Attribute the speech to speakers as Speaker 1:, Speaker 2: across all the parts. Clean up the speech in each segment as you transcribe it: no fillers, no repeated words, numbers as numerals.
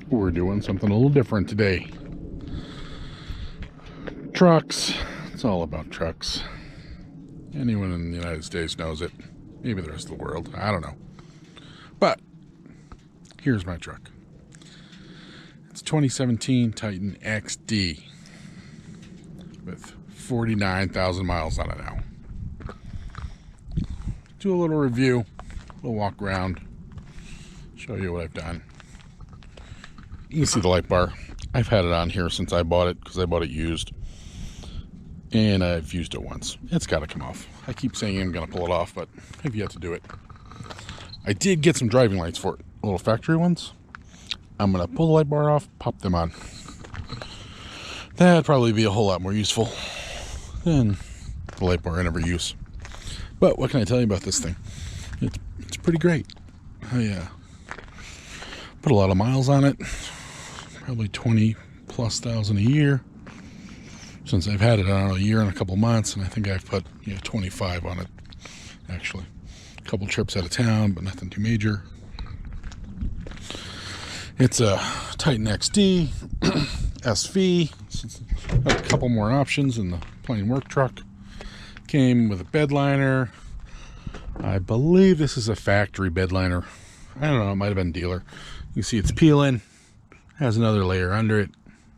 Speaker 1: We're doing something a little different today. Trucks. It's all about trucks. Anyone in the United States knows it. Maybe the rest of the world. I don't know. But here's my truck. It's a 2017 Titan XD with 49,000 miles on it now. Do a little review, a little walk around, show you what I've done. You can see the light bar. I've had it on here since I bought it because I bought it used. And I've used it once. It's got to come off. I keep saying I'm going to pull it off, but I've yet to do it. I did get some driving lights for it, little factory ones. I'm going to pull the light bar off, pop them on. That'd probably be a whole lot more useful than the light bar in every use. But what can I tell you about this thing? It's pretty great. I put a lot of miles on it. Probably 20,000+ a year. Since I've had it, I don't know, a year and a couple months, and I think I've put 25 on it, actually. A couple trips out of town, but nothing too major. It's a Titan XD, SV, a couple more options in the plain work truck. Came with a bed liner. I believe this is a factory bed liner. I don't know, it might have been dealer. You can see it's peeling. Has another layer under it.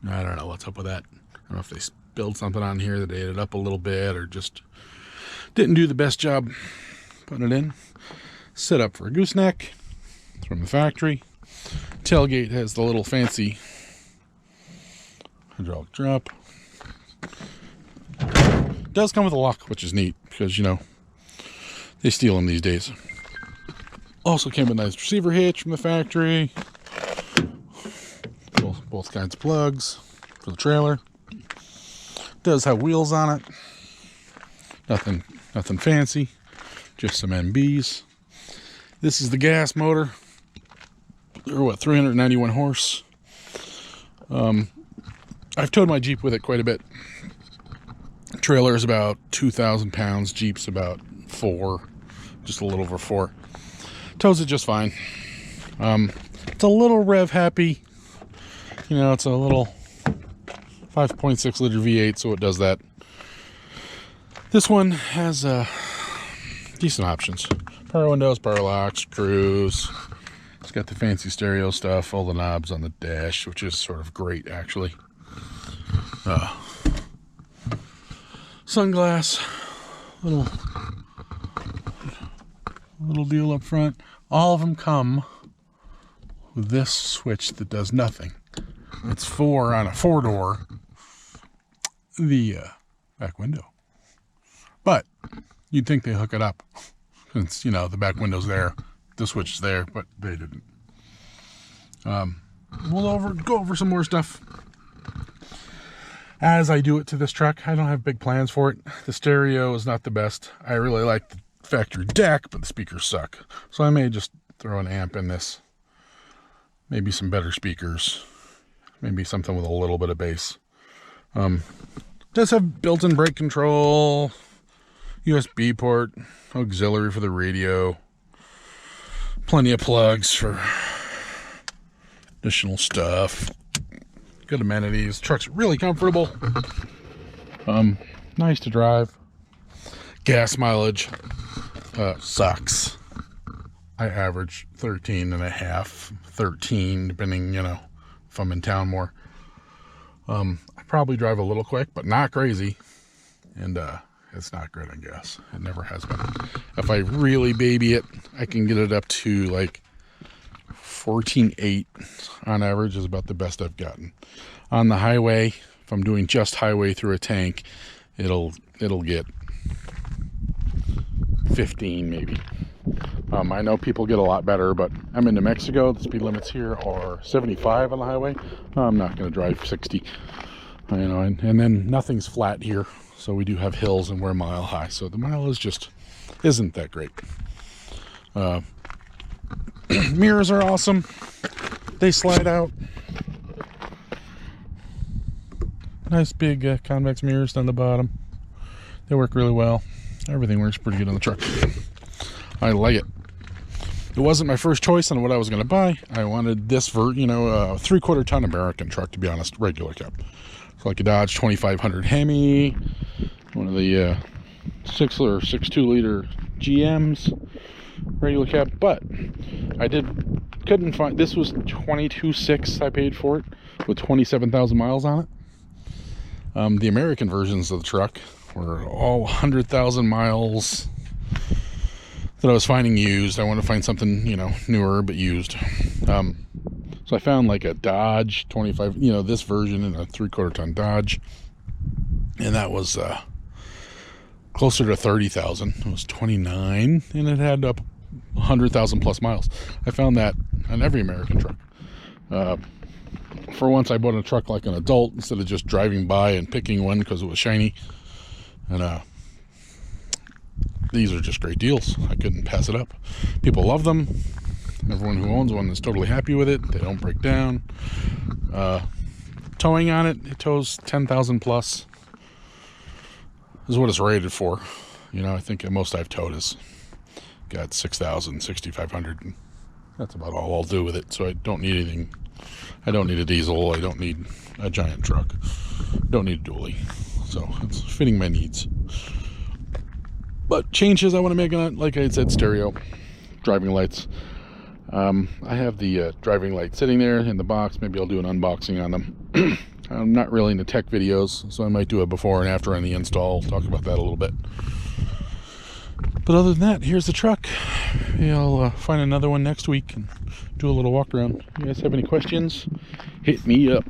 Speaker 1: I don't know what's up with that. I don't know if they build something on here that ate it up a little bit or just didn't do the best job putting it in. Set up for a gooseneck. It's from the factory. Tailgate has the little fancy hydraulic drop. Does come with a lock, which is neat because, they steal them these days. Also came with a nice receiver hitch from the factory. Both kinds of plugs for the trailer. Does have wheels on it. Nothing fancy. Just some MBs. This is the gas motor. They're 391 horse. I've towed my Jeep with it quite a bit. Trailer is about 2,000 pounds. Jeep's about 4, just a little over 4. Tows it just fine. It's a little rev happy. It's a little 5.6 liter V8, so it does that. This one has decent options. Power windows, power locks, cruise. It's got the fancy stereo stuff, all the knobs on the dash, which is sort of great, actually. Sunglass, little deal up front. All of them come with this switch that does nothing. It's on a 4-door, the back window. But you'd think they hook it up since, the back window's there, the switch is there, but they didn't. We'll go over some more stuff as I do it to this truck. I don't have big plans for it. The stereo is not the best. I really like the factory deck, but the speakers suck. So I may just throw an amp in this. Maybe some better speakers. Maybe something with a little bit of bass. Does have built-in brake control, USB port, auxiliary for the radio, plenty of plugs for additional stuff. Good amenities. Truck's really comfortable. Nice to drive. Gas mileage sucks. I average 13.5, 13, depending, if I'm in town more. I probably drive a little quick, but not crazy. And it's not great on gas. It never has been. If I really baby it, I can get it up to like 14.8 on average is about the best I've gotten. On the highway, if I'm doing just highway through a tank, it'll get 15 maybe. I know people get a lot better, but I'm in New Mexico. The speed limits here are 75 on the highway. I'm not going to drive 60. And then nothing's flat here, so we do have hills and we're mile high, so the mileage just isn't that great. Mirrors are awesome. They slide out. Nice big convex mirrors down the bottom. They work really well. Everything works pretty good on the truck. I like it. It wasn't my first choice on what I was going to buy. I wanted this a 3/4 ton American truck, to be honest, regular cab. So like a Dodge 2500 Hemi, one of the 6.2 liter GMs, regular cab. But I couldn't find, this was $22,600 I paid for it with 27,000 miles on it. The American versions of the truck were all 100,000 miles that I was finding used. I wanted to find something, newer but used. So I found like a Dodge 25, this version in a 3/4 ton Dodge, and that was closer to 30,000. It was 29, and it had up 100,000 plus miles. I found that on every American truck. For once, I bought a truck like an adult instead of just driving by and picking one because it was shiny. And these are just great deals. I couldn't pass it up. People love them. Everyone who owns one is totally happy with it. They don't break down. Towing on it, it tows 10,000 plus. This is what it's rated for. I think the most I've towed is got 6,000, 6,500. That's about all I'll do with it. So I don't need anything. I don't need a diesel. I don't need a giant truck. Don't need a dually. So it's fitting my needs. But changes I want to make on it, like I said, stereo, driving lights. I have the driving light sitting there in the box. Maybe I'll do an unboxing on them. I'm not really into tech videos, so I might do a before and after on the install. Talk about that a little bit. But other than that, here's the truck. Maybe I'll find another one next week and do a little walk around. You guys have any questions? Hit me up.